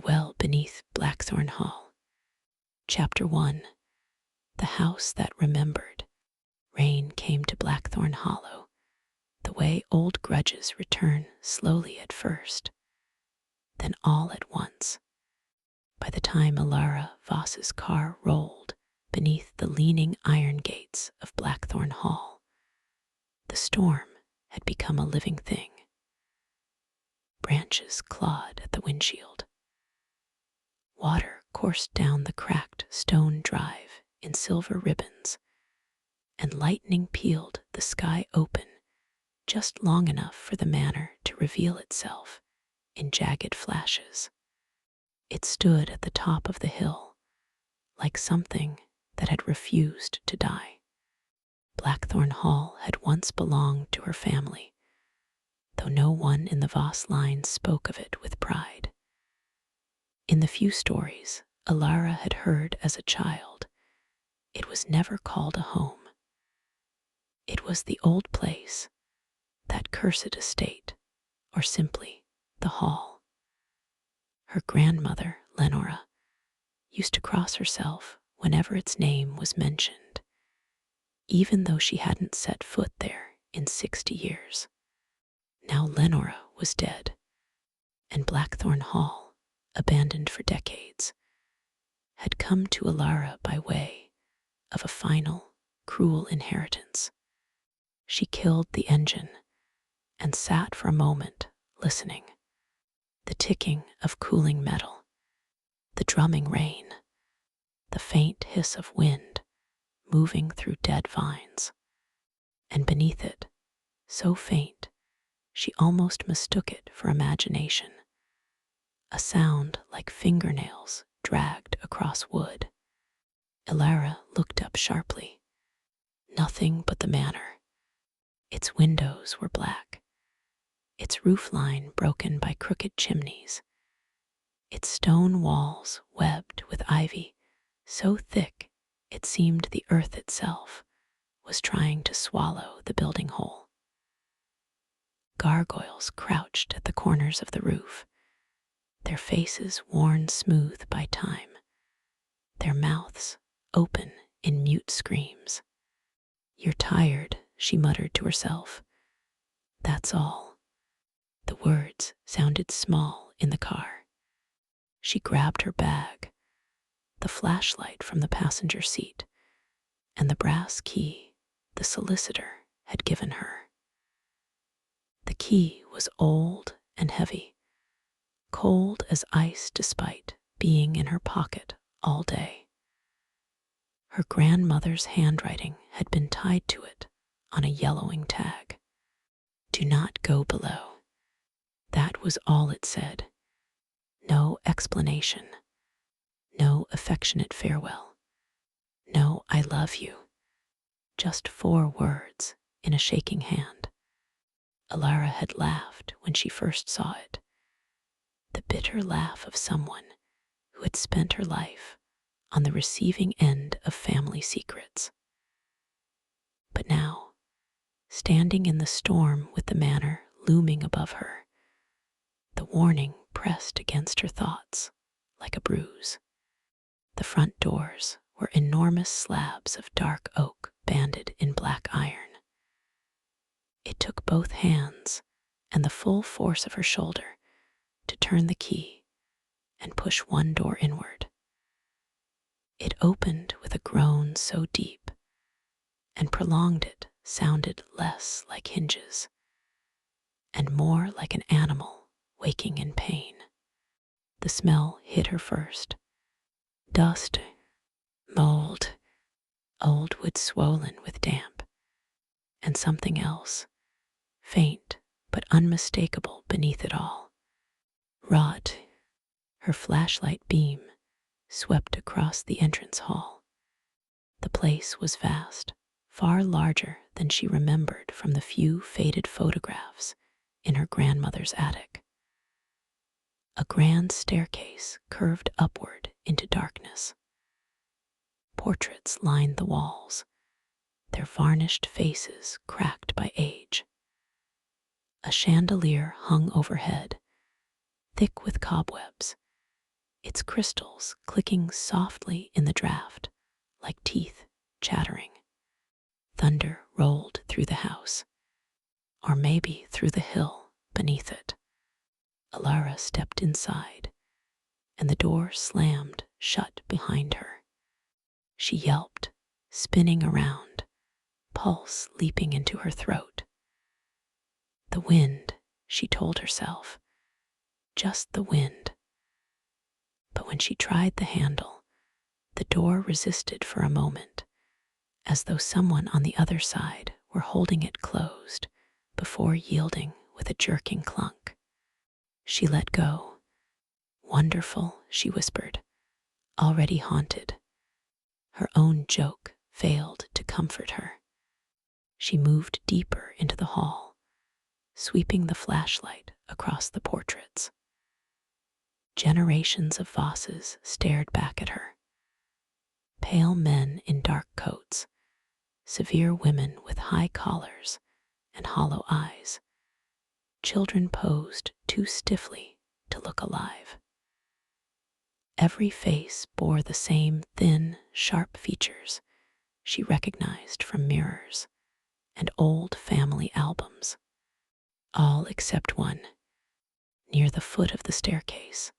well beneath Blackthorn Hall. Chapter 1. The House That Remembered. Rain came to Blackthorn Hollow, the way old grudges return slowly at first, then all at once. By the time Alara Voss's car rolled beneath the leaning iron gates of Blackthorn Hall, the storm had become a living thing. Branches clawed at the windshield. Water coursed down the cracked stone drive in silver ribbons, and lightning peeled the sky open just long enough for the manor to reveal itself in jagged flashes. It stood at the top of the hill, like something that had refused to die. Blackthorn Hall had once belonged to her family, though no one in the Voss line spoke of it with pride. In the few stories Alara had heard as a child, it was never called a home. It was the old place, that cursed estate, or simply the hall. Her grandmother, Lenora, used to cross herself whenever its name was mentioned, even though she hadn't set foot there in 60 years. Now Lenora was dead, and Blackthorn Hall, abandoned for decades, had come to Alara by way of a final, cruel inheritance. She killed the engine and sat for a moment listening. The ticking of cooling metal, the drumming rain, the faint hiss of wind moving through dead vines, and beneath it, so faint she almost mistook it for imagination, a sound like fingernails dragged across wood. Alara looked up sharply. Nothing but the manor. Its windows were black, its roofline broken by crooked chimneys, its stone walls webbed with ivy so thick it seemed the earth itself was trying to swallow the building whole. Gargoyles crouched at the corners of the roof, their faces worn smooth by time, their mouths open in mute screams. "You're tired," she muttered to herself. "That's all." The words sounded small in the car. She grabbed her bag, the flashlight from the passenger seat, and the brass key the solicitor had given her. The key was old and heavy, cold as ice despite being in her pocket all day. Her grandmother's handwriting had been tied to it on a yellowing tag. "Do not go below." That was all it said. No explanation, no affectionate farewell, no "I love you." Just 4 words in a shaking hand. Alara had laughed when she first saw it, the bitter laugh of someone who had spent her life on the receiving end of family secrets. But now, standing in the storm with the manor looming above her, the warning pressed against her thoughts like a bruise. The front doors were enormous slabs of dark oak banded in black iron. It took both hands and the full force of her shoulder to turn the key and push one door inward. It opened with a groan so deep, and prolonged it sounded less like hinges, and more like an animal waking in pain. The smell hit her first. Dust, mold, old wood swollen with damp, and something else, faint but unmistakable beneath it all. Rot. Her flashlight beam swept across the entrance hall. The place was vast, far larger than she remembered from the few faded photographs in her grandmother's attic. A grand staircase curved upward into darkness. Portraits lined the walls, their varnished faces cracked by age. A chandelier hung overhead, thick with cobwebs, its crystals clicking softly in the draft, like teeth chattering. Thunder rolled through the house, or maybe through the hill beneath it. Alara stepped inside, and the door slammed shut behind her. She yelped, spinning around, pulse leaping into her throat. The wind, she told herself, just the wind. But when she tried the handle, the door resisted for a moment, as though someone on the other side were holding it closed before yielding with a jerking clunk. She let go. Wonderful, she whispered, already haunted. Her own joke failed to comfort her. She moved deeper into the hall, sweeping the flashlight across the portraits. Generations of vases stared back at her. Pale men in dark coats, severe women with high collars and hollow eyes. Children posed too stiffly to look alive. Every face bore the same thin, sharp features she recognized from mirrors and old family albums. All except one. Near the foot of the staircase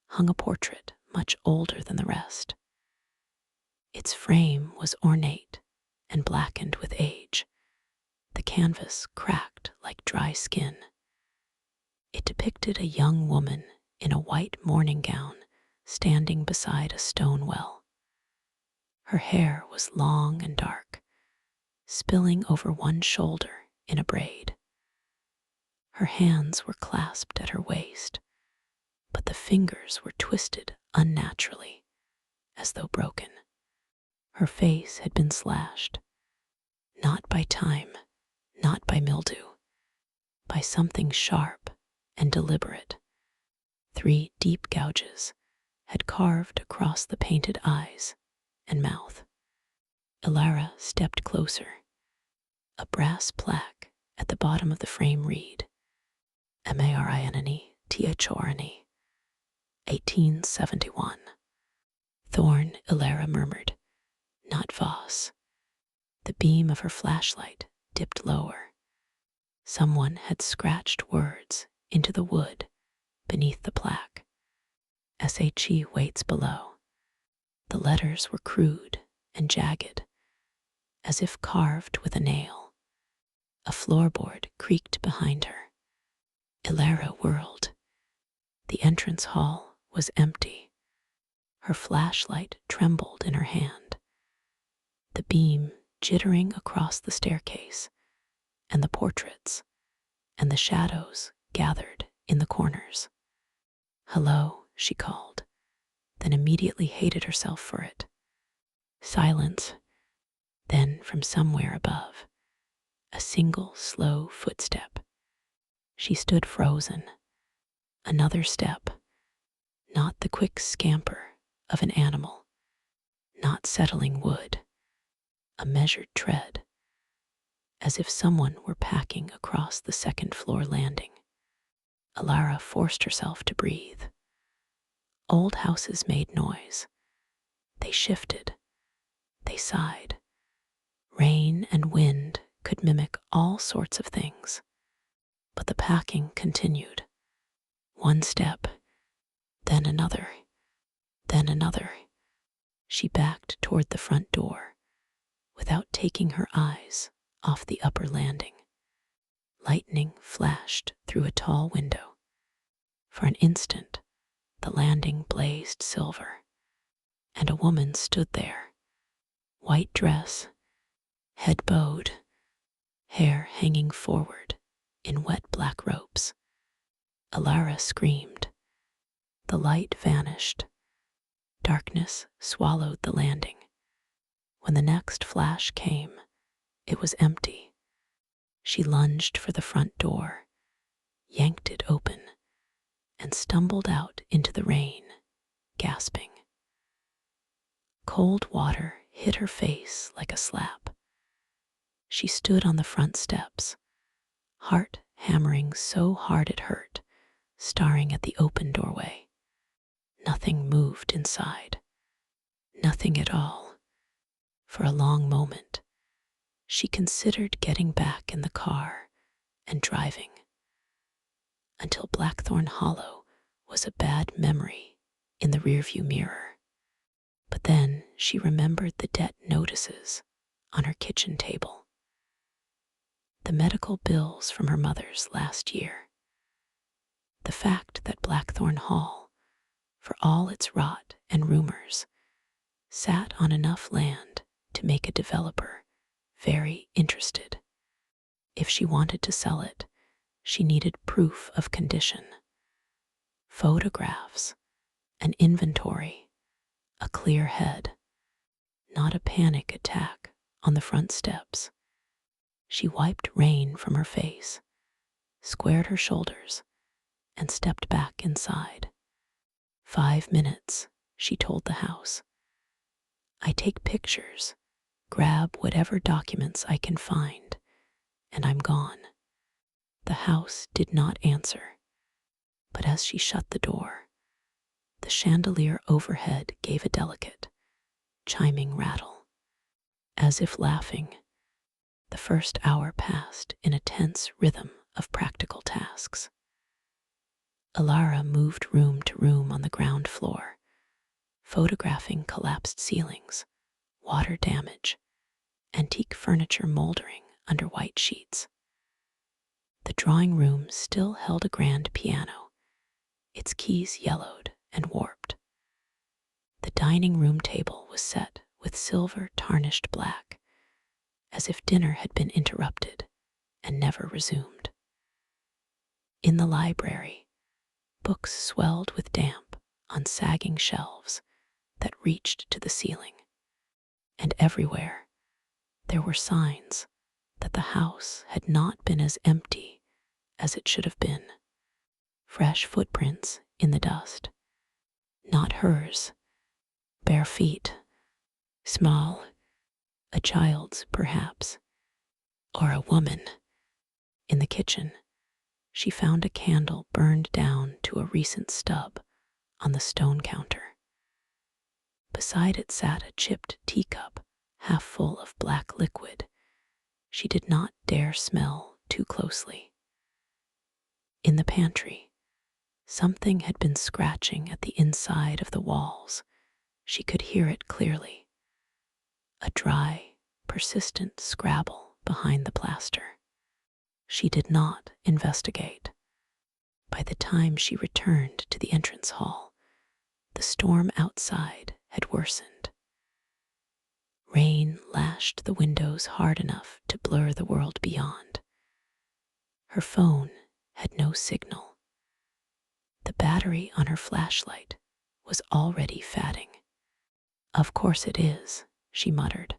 hung a portrait much older than the rest. Its frame was ornate and blackened with age, the canvas cracked like dry skin. It depicted a young woman in a white morning gown standing beside a stone well. Her hair was long and dark, spilling over one shoulder in a braid. Her hands were clasped at her waist, but the fingers were twisted unnaturally, as though broken. Her face had been slashed, not by time, not by mildew, by something sharp and deliberate. 3 deep gouges had carved across the painted eyes and mouth. Alara stepped closer. A brass plaque at the bottom of the frame read, Marinne Thorne, 1871. Thorn, Alara murmured, not Voss. The beam of her flashlight dipped lower. Someone had scratched words into the wood beneath the plaque. SHE waits below. The letters were crude and jagged, as if carved with a nail. A floorboard creaked behind her. Alara whirled. The entrance hall was empty. Her flashlight trembled in her hand. The beam jittering across the staircase, and the portraits, and the shadows gathered in the corners. Hello, she called, then immediately hated herself for it. Silence. Then from somewhere above, a single slow footstep. She stood frozen. Another step, not the quick scamper of an animal, not settling wood, a measured tread, as if someone were packing across the second-floor landing. Alara forced herself to breathe. Old houses made noise. They shifted. They sighed. Rain and wind could mimic all sorts of things. But the packing continued. One step, then another, then another. She backed toward the front door, without taking her eyes off the upper landing. Lightning flashed through a tall window. For an instant, the landing blazed silver, and a woman stood there, white dress, head bowed, hair hanging forward in wet black ropes. Alara screamed. The light vanished. Darkness swallowed the landing. When the next flash came, it was empty. She lunged for the front door, yanked it open, and stumbled out into the rain, gasping. Cold water hit her face like a slap. She stood on the front steps, heart hammering so hard it hurt, staring at the open doorway. nothing moved inside. Nothing at all. For a long moment, she considered getting back in the car and driving, until Blackthorn Hollow was a bad memory in the rearview mirror. But then she remembered the debt notices on her kitchen table, the medical bills from her mother's last year, the fact that Blackthorn Hall, for all its rot and rumors, sat on enough land to make a developer very interested. If she wanted to sell it, she needed proof of condition, photographs, an inventory, a clear head, not a panic attack on the front steps. She wiped rain from her face, squared her shoulders, and stepped back inside. 5 minutes, she told the house. I take pictures, grab whatever documents I can find, and I'm gone. The house did not answer, but as she shut the door, the chandelier overhead gave a delicate, chiming rattle. As if laughing, the first hour passed in a tense rhythm of practical tasks. Alara moved room to room on the ground floor, photographing collapsed ceilings, water damage, antique furniture moldering under white sheets. The drawing room still held a grand piano, its keys yellowed and warped. The dining room table was set with silver tarnished black, as if dinner had been interrupted and never resumed. In the library, books swelled with damp on sagging shelves that reached to the ceiling, and everywhere there were signs that the house had not been as empty as it should have been. Fresh footprints in the dust, not hers, bare feet, small, a child's perhaps, or a woman. In the kitchen, she found a candle burned down to a recent stub on the stone counter. Beside it sat a chipped teacup half full of black liquid she did not dare smell too closely. In the pantry, something had been scratching at the inside of the walls. She could hear it clearly. A dry, persistent scrabble behind the plaster. She did not investigate. By the time she returned to the entrance hall, the storm outside had worsened. Rain lashed the windows hard enough to blur the world beyond. Her phone had no signal. The battery on her flashlight was already fatting. Of course it is, she muttered.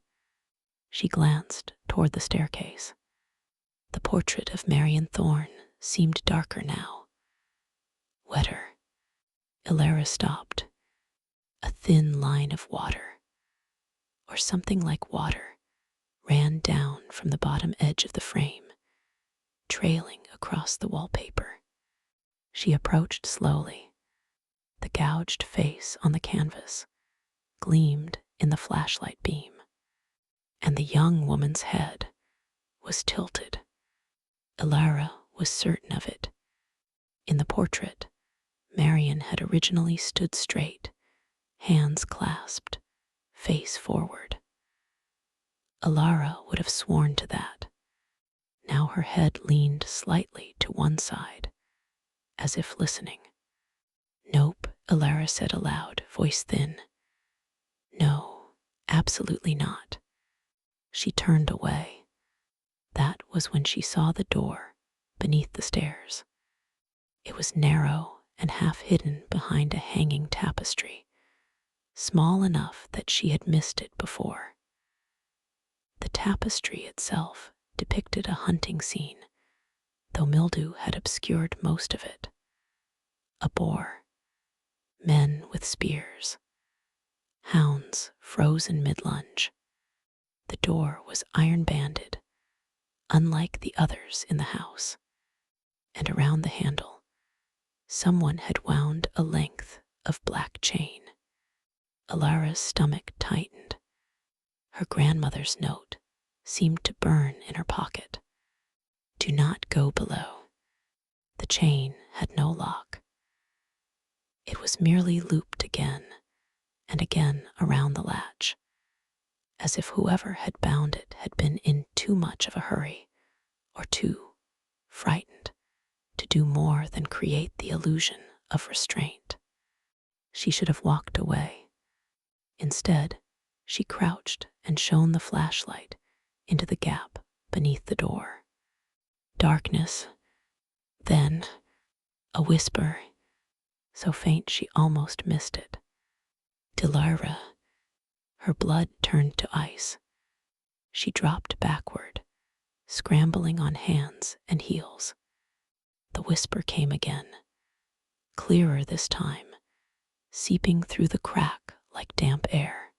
She glanced toward the staircase. The portrait of Marion Thorne seemed darker now, wetter. Ilara stopped. A thin line of water, or something like water, ran down from the bottom edge of the frame, trailing across the wallpaper. She approached slowly. The gouged face on the canvas gleamed in the flashlight beam, and the young woman's head was tilted. Ilara was certain of it. In the portrait, Marion had originally stood straight, hands clasped, face forward. Ilara would have sworn to that. Now her head leaned slightly to one side, as if listening. Nope, Ilara said aloud, voice thin. No, absolutely not. She turned away. That was when she saw the door beneath the stairs. It was narrow and half hidden behind a hanging tapestry, small enough that she had missed it before. The tapestry itself depicted a hunting scene, though mildew had obscured most of it. A boar, men with spears, hounds frozen mid-lunge. The door was iron-banded, unlike the others in the house, and around the handle, someone had wound a length of black chain. Alara's stomach tightened. Her grandmother's note seemed to burn in her pocket. Do not go below. The chain had no lock. It was merely looped again and again around the latch, as if whoever had bound it had been in too much of a hurry or too frightened to do more than create the illusion of restraint. She should have walked away. Instead, she crouched and shone the flashlight into the gap beneath the door. Darkness, then a whisper, so faint she almost missed it. Delilah. Her blood turned to ice. She dropped backward, scrambling on hands and heels. The whisper came again, clearer this time, seeping through the crack like damp air.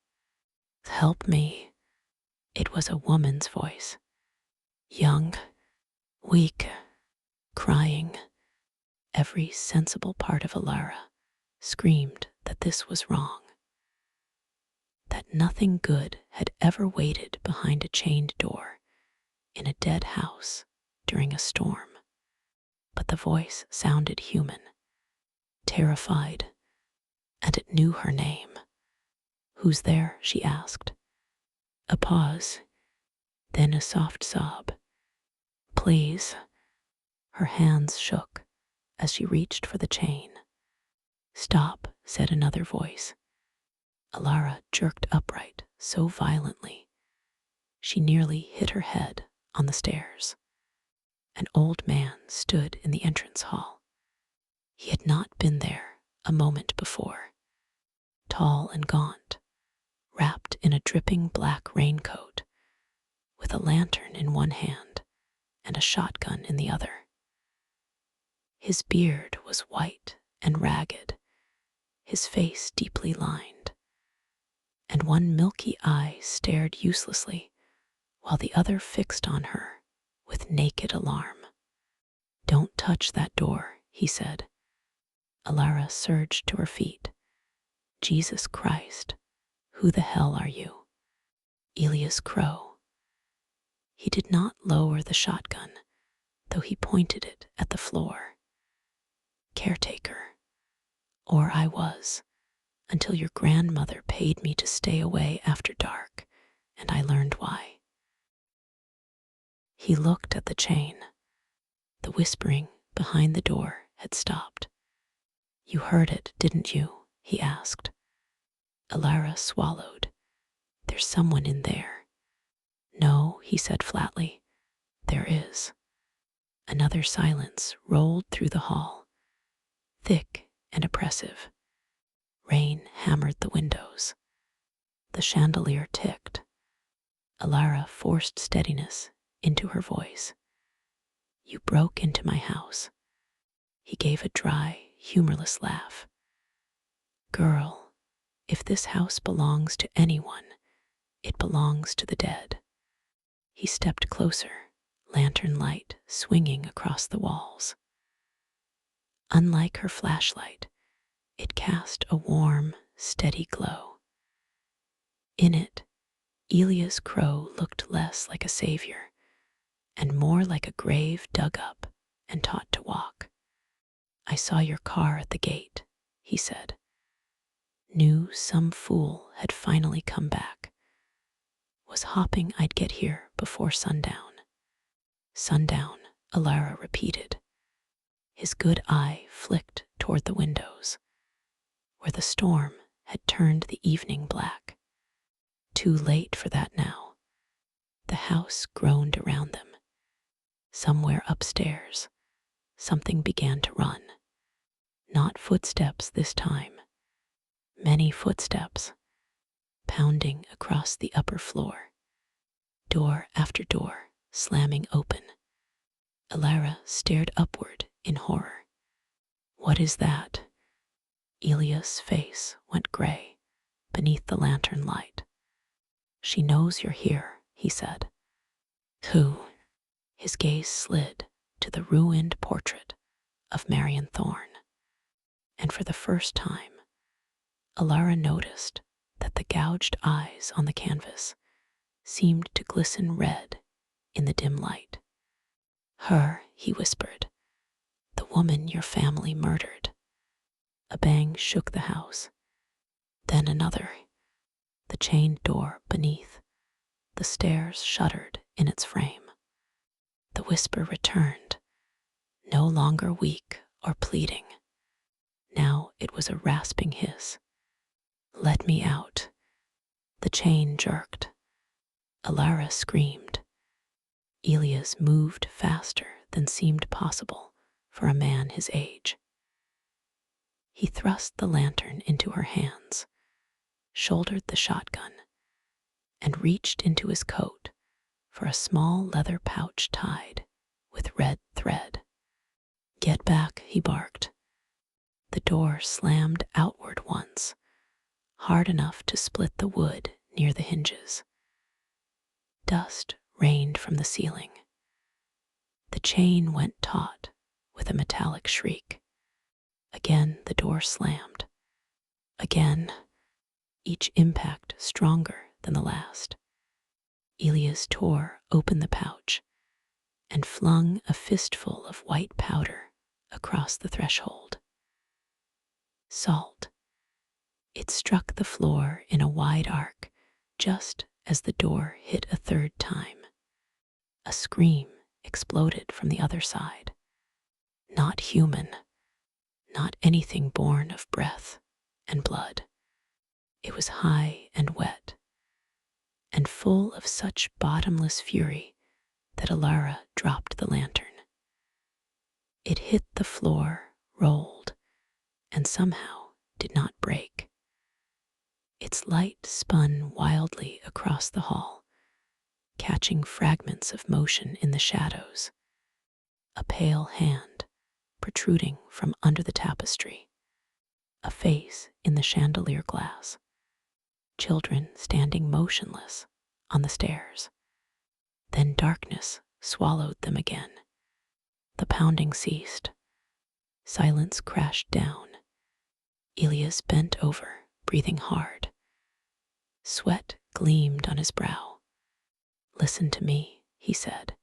Help me. It was a woman's voice. Young, weak, crying. Every sensible part of Alara screamed that this was wrong, that nothing good had ever waited behind a chained door in a dead house during a storm. But the voice sounded human, terrified, and it knew her name. Who's there? She asked. A pause, then a soft sob. Please. Her hands shook as she reached for the chain. Stop, said another voice. Alara jerked upright so violently she nearly hit her head on the stairs. An old man stood in the entrance hall. He had not been there a moment before. Tall and gaunt, wrapped in a dripping black raincoat, with a lantern in one hand and a shotgun in the other. His beard was white and ragged, his face deeply lined, and one milky eye stared uselessly while the other fixed on her with naked alarm. Don't touch that door, he said. Alara surged to her feet. Jesus Christ, who the hell are you? Elias Crow. He did not lower the shotgun, though he pointed it at the floor. Caretaker. Or I was, until your grandmother paid me to stay away after dark, and I learned why. He looked at the chain. The whispering behind the door had stopped. You heard it, didn't you? He asked. Alara swallowed. There's someone in there. No, he said flatly. There is. Another silence rolled through the hall, thick and oppressive. Rain hammered the windows. The chandelier ticked. Alara forced steadiness into her voice. You broke into my house. He gave a dry, humorless laugh. Girl, if this house belongs to anyone, it belongs to the dead. He stepped closer, lantern light swinging across the walls. Unlike her flashlight, it cast a warm, steady glow. In it, Elias Crow looked less like a savior and more like a grave dug up and taught to walk. I saw your car at the gate, he said. Knew some fool had finally come back. Was hoping I'd get here before sundown. Sundown, Alara repeated. His good eye flicked toward the windows, where the storm had turned the evening black. Too late for that now. The house groaned around them. Somewhere upstairs, something began to run. Not footsteps this time. Many footsteps, pounding across the upper floor. Door after door slamming open. Alara stared upward in horror. What is that? Elias' face went gray beneath the lantern light. She knows you're here, he said. Who? His gaze slid to the ruined portrait of Marion Thorne. And for the first time, Alara noticed that the gouged eyes on the canvas seemed to glisten red in the dim light. Her, he whispered, the woman your family murdered. A bang shook the house, then another. The chained door beneath the stairs shuddered in its frame. The whisper returned, no longer weak or pleading. Now it was a rasping hiss. Let me out. The chain jerked. Alara screamed. Elias moved faster than seemed possible for a man his age. He thrust the lantern into her hands, shouldered the shotgun, and reached into his coat for a small leather pouch tied with red thread. Get back, he barked. The door slammed outward once, hard enough to split the wood near the hinges. Dust rained from the ceiling. The chain went taut with a metallic shriek. Again the door slammed. Again, each impact stronger than the last. Elias tore open the pouch and flung a fistful of white powder across the threshold. Salt. It struck the floor in a wide arc just as the door hit a third time. A scream exploded from the other side. Not human, not anything born of breath and blood. It was high and wet, and full of such bottomless fury that Alara dropped the lantern. It hit the floor, rolled, and somehow did not break. Its light spun wildly across the hall, catching fragments of motion in the shadows. A pale hand protruding from under the tapestry, a face in the chandelier glass, children standing motionless on the stairs. Then darkness swallowed them again. The pounding ceased. Silence crashed down. Elias bent over, breathing hard. Sweat gleamed on his brow. Listen to me, he said,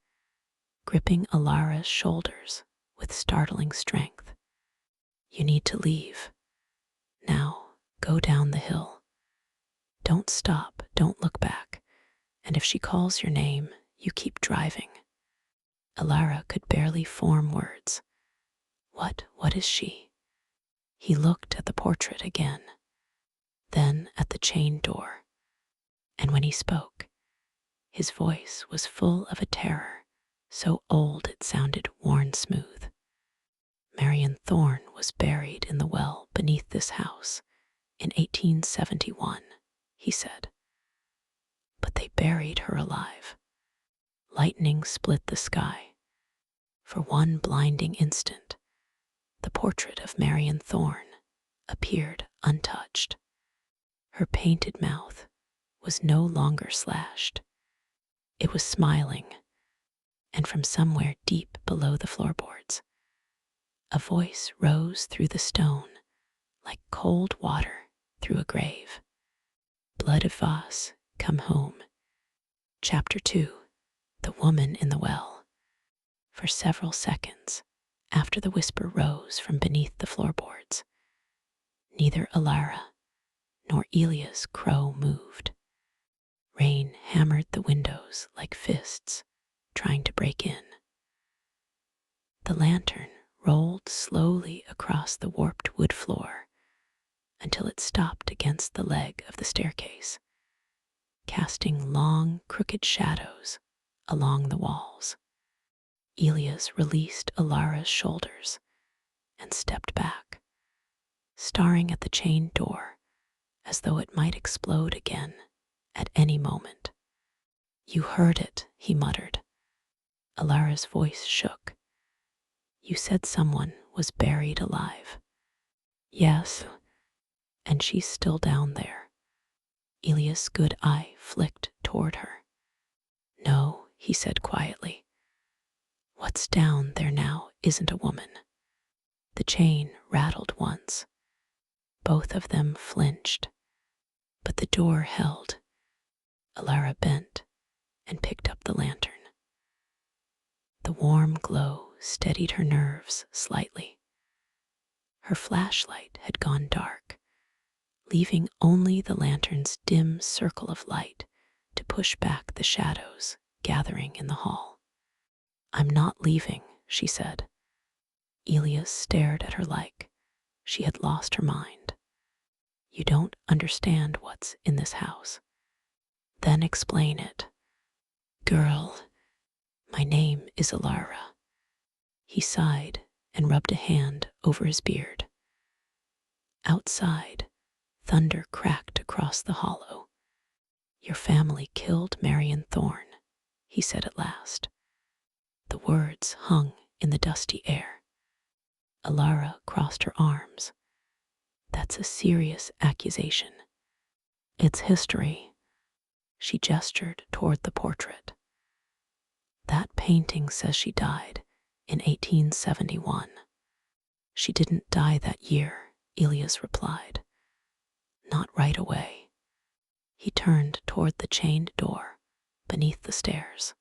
gripping Alara's shoulders with startling strength. You need to leave. Now, go down the hill. Don't stop, don't look back, and if she calls your name, you keep driving. Alara could barely form words. What is she? He looked at the portrait again, then at the chained door, and when he spoke, his voice was full of a terror so old it sounded worn smooth. Marion Thorne was buried in the well beneath this house in 1871, he said. But they buried her alive. Lightning split the sky. For one blinding instant, the portrait of Marion Thorne appeared untouched. Her painted mouth was no longer slashed. It was smiling, and from somewhere deep below the floorboards, a voice rose through the stone like cold water through a grave. Blood of Voss, come home. Chapter 2. The Woman in the Well. For several seconds, after the whisper rose from beneath the floorboards, neither Alara nor Elias Crow moved. Rain hammered the windows like fists, trying to break in. The lantern rolled slowly across the warped wood floor until it stopped against the leg of the staircase, casting long, crooked shadows along the walls. Elias released Alara's shoulders and stepped back, staring at the chained door as though it might explode again at any moment. You heard it, he muttered. Alara's voice shook. You said someone was buried alive. Yes, and she's still down there. Elias' good eye flicked toward her. No, he said quietly. What's down there now isn't a woman. The chain rattled once. Both of them flinched, but the door held. Alara bent and picked up the lantern. The warm glow steadied her nerves slightly. Her flashlight had gone dark, leaving only the lantern's dim circle of light to push back the shadows gathering in the hall. "I'm not leaving," she said. Elias stared at her like she had lost her mind. "You don't understand what's in this house." "Then explain it." "Girl, my name is Alara." He sighed and rubbed a hand over his beard. Outside, thunder cracked across the hollow. "Your family killed Marion Thorne," he said at last. The words hung in the dusty air. Alara crossed her arms. "That's a serious accusation." "It's history." She gestured toward the portrait. "That painting says she died in 1871. "She didn't die that year," Elias replied. "Not right away." He turned toward the chained door beneath the stairs.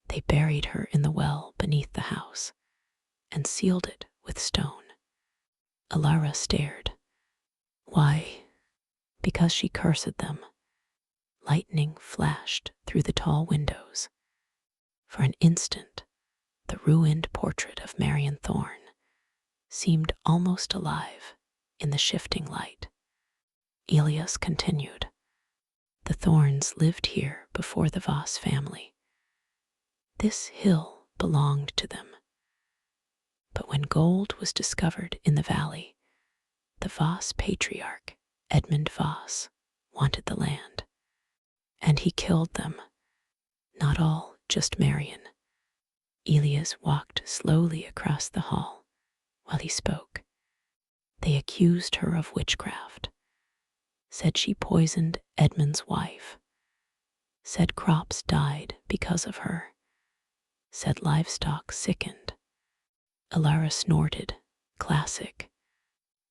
"They buried her in the well beneath the house and sealed it with stone." Alara stared. "Why?" "Because she cursed them." Lightning flashed through the tall windows. For an instant, the ruined portrait of Marion Thorne seemed almost alive in the shifting light. Elias continued. "The Thorns lived here before the Voss family. This hill belonged to them. But when gold was discovered in the valley, the Voss patriarch, Edmund Voss, wanted the land. And he killed them. Not all, just Marion." Elias walked slowly across the hall while he spoke. "They accused her of witchcraft. Said she poisoned Edmund's wife. Said crops died because of her. Said livestock sickened." Alara snorted. "Classic."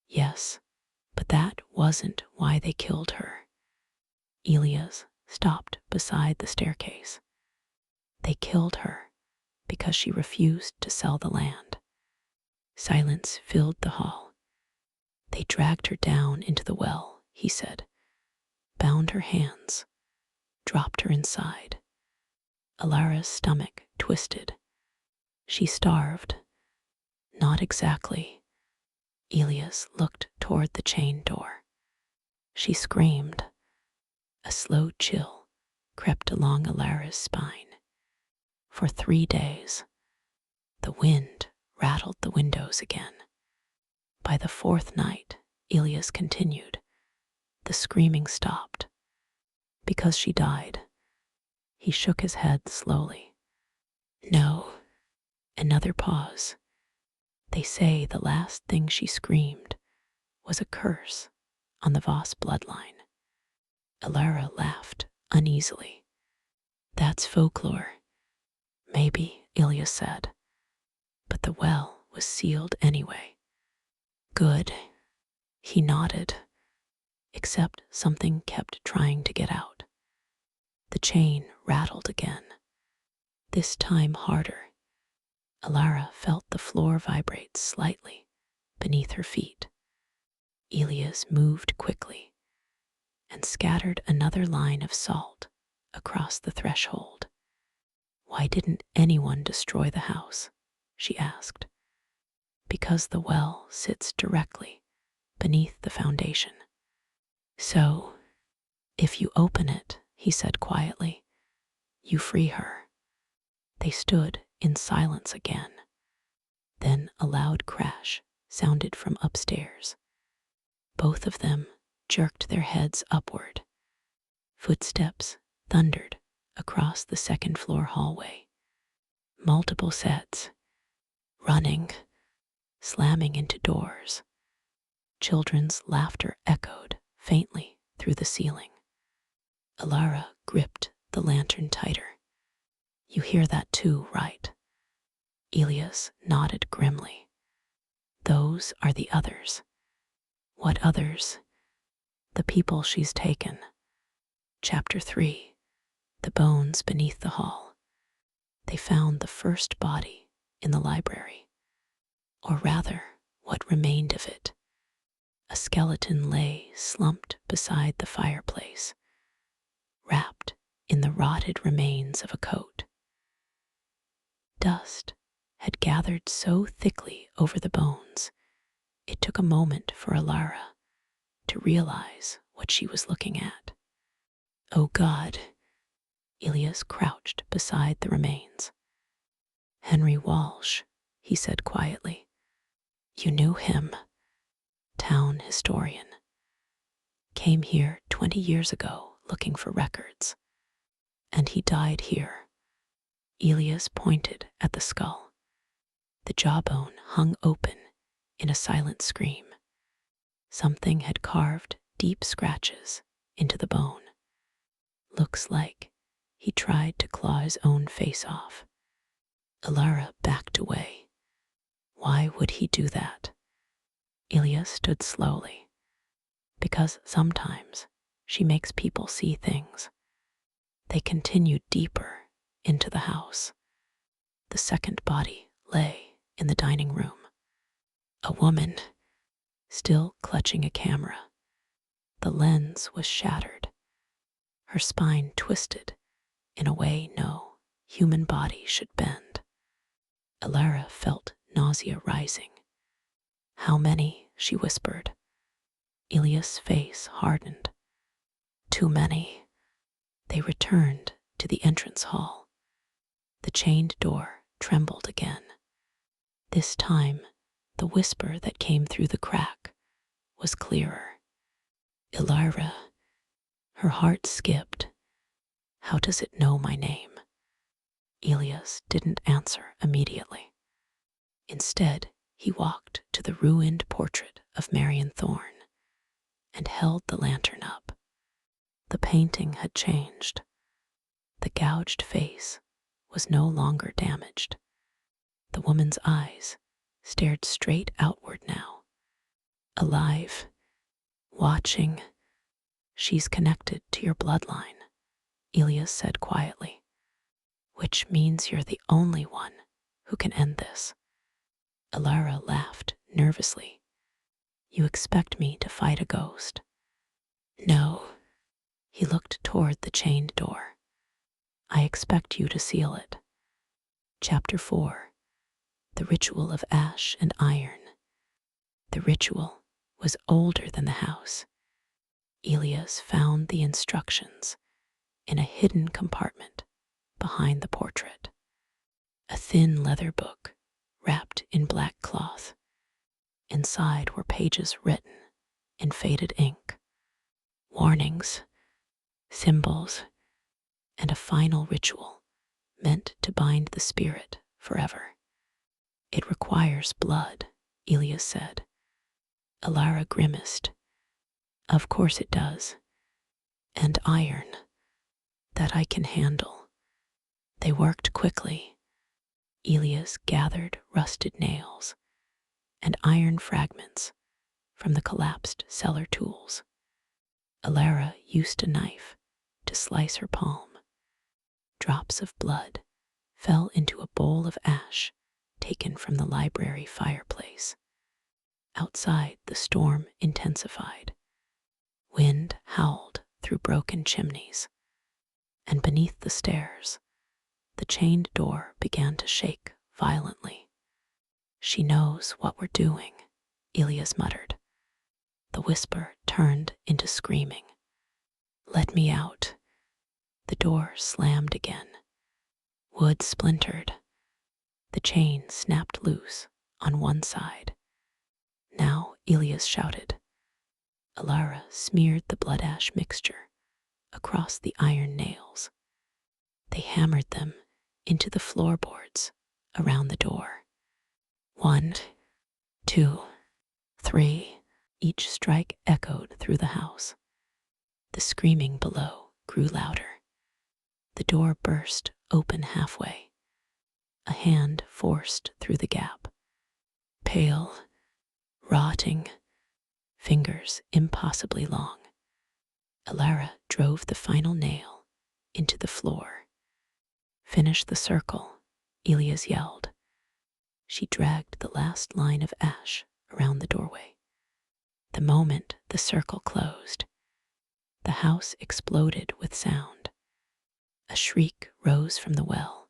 "Yes, but that wasn't why they killed her." Elias stopped beside the staircase. "They killed her because she refused to sell the land." Silence filled the hall. "They dragged her down into the well," he said, "bound her hands, dropped her inside." Alara's stomach twisted. "She starved." "Not exactly." Elias looked toward the chain door. "She screamed." A slow chill crept along Alara's spine. "For 3 days." The wind rattled the windows again. By the 4th night, Elias continued, the screaming stopped. "Because she died." He shook his head slowly. "No." Another pause. "They say the last thing she screamed was a curse on the Voss bloodline." Alara laughed uneasily. "That's folklore." "Maybe," Elias said, "but the well was sealed anyway." "Good." He nodded, except something kept trying to get out. The chain rattled again, this time harder. Alara felt the floor vibrate slightly beneath her feet. Elias moved quickly and scattered another line of salt across the threshold. "Why didn't anyone destroy the house?" she asked. "Because the well sits directly beneath the foundation. So, if you open it," he said quietly, "you free her." They stood in silence again. Then a loud crash sounded from upstairs. Both of them jerked their heads upward. Footsteps thundered across the second-floor hallway. Multiple sets, running, slamming into doors. Children's laughter echoed faintly through the ceiling. Alara gripped the lantern tighter. "You hear that too, right?" Elias nodded grimly. "Those are the others." What others? The people she's taken. Chapter 3. The bones beneath the hall. They found the first body in the library, or rather, what remained of it. A skeleton lay slumped beside the fireplace, wrapped in the rotted remains of a coat. Dust had gathered so thickly over the bones, it took a moment for Alara to realize what she was looking at. Oh God! Elias crouched beside the remains. Henry Walsh, he said quietly. You knew him. Town historian. Came here 20 years ago looking for records. And he died here. Elias pointed at the skull. The jawbone hung open in a silent scream. Something had carved deep scratches into the bone. Looks like he tried to claw his own face off. Alara backed away. Why would he do that? Elias stood slowly. Because sometimes she makes people see things. They continued deeper into the house. The second body lay in the dining room. A woman, still clutching a camera. The lens was shattered. Her spine twisted in a way no human body should bend. Alara felt nausea rising. How many? She whispered. Elias' face hardened. Too many. They returned to the entrance hall. The chained door trembled again. This time, the whisper that came through the crack was clearer. Alara. Her heart skipped. How does it know my name? Elias didn't answer immediately. Instead, he walked to the ruined portrait of Marion Thorne and held the lantern up. The painting had changed. The gouged face was no longer damaged. The woman's eyes stared straight outward now. Alive, watching. She's connected to your bloodline, Elias said quietly, which means you're the only one who can end this. Alara laughed nervously. You expect me to fight a ghost? No. He looked toward the chained door. I expect you to seal it. Chapter 4. The Ritual of Ash and Iron. The ritual was older than the house. Elias found the instructions in a hidden compartment behind the portrait. A thin leather book wrapped in black cloth. Inside were pages written in faded ink. Warnings, symbols, and a final ritual meant to bind the spirit forever. It requires blood, Elias said. Alara grimaced. Of course it does. And iron. That I can handle. They worked quickly. Elias gathered rusted nails and iron fragments from the collapsed cellar tools. Alara used a knife to slice her palm. Drops of blood fell into a bowl of ash taken from the library fireplace. Outside, the storm intensified. Wind howled through broken chimneys, and beneath the stairs, the chained door began to shake violently. She knows what we're doing, Elias muttered. The whisper turned into screaming. Let me out. The door slammed again. Wood splintered. The chain snapped loose on one side. Now Elias shouted. Alara smeared the blood ash mixture across the iron nails. They hammered them into the floorboards around the door. 1, 2, 3. Each strike echoed through the house. The screaming below grew louder. The door burst open halfway. A hand forced through the gap. Pale, rotting, fingers impossibly long. Alara drove the final nail into the floor. "Finish the circle," Elias yelled. She dragged the last line of ash around the doorway. The moment the circle closed, the house exploded with sound. A shriek rose from the well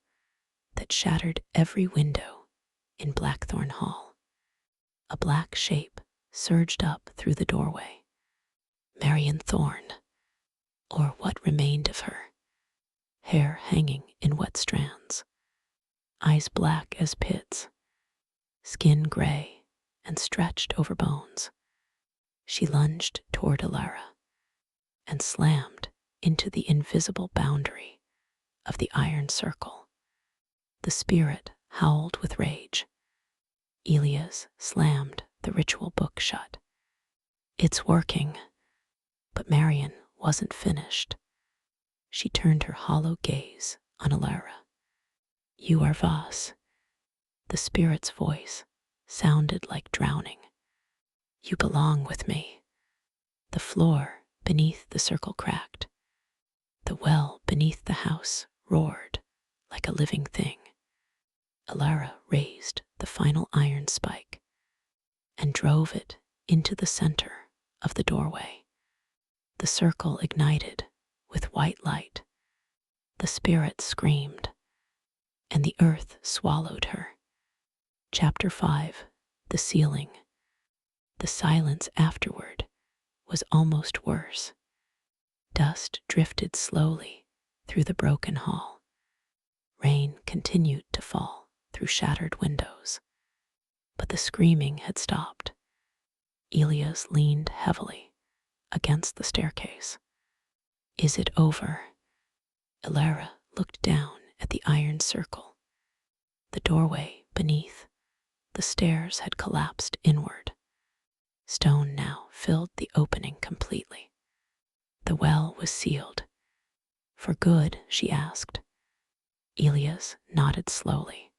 that shattered every window in Blackthorn Hall. A black shape surged up through the doorway. Marion Thorne, or what remained of her, hair hanging in wet strands, eyes black as pits, skin gray and stretched over bones. She lunged toward Alara and slammed into the invisible boundary of the iron circle. The spirit howled with rage. Elias slammed the ritual book shut. "It's working." But Marion wasn't finished. She turned her hollow gaze on Alara. "You are Voss." The spirit's voice sounded like drowning. "You belong with me." The floor beneath the circle cracked. The well beneath the house roared like a living thing. Alara raised the final iron spike and drove it into the center of the doorway. The circle ignited with white light. The spirit screamed, and the earth swallowed her. Chapter 5: The Ceiling. The silence afterward was almost worse. Dust drifted slowly through the broken hall. Rain continued to fall through shattered windows. But the screaming had stopped. Elias leaned heavily against the staircase. "Is it over?" Alara looked down at the iron circle. The doorway beneath the stairs had collapsed inward. Stone now filled the opening completely. The well was sealed. "For good?" she asked. Elias nodded slowly.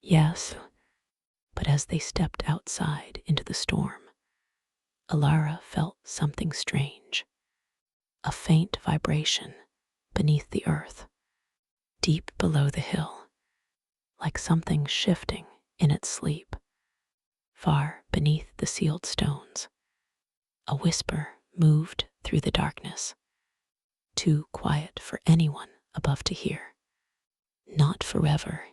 "Yes." But as they stepped outside into the storm, Alara felt something strange. A faint vibration beneath the earth, deep below the hill, like something shifting in its sleep. Far beneath the sealed stones, a whisper moved through the darkness, too quiet for anyone above to hear. "Not forever,"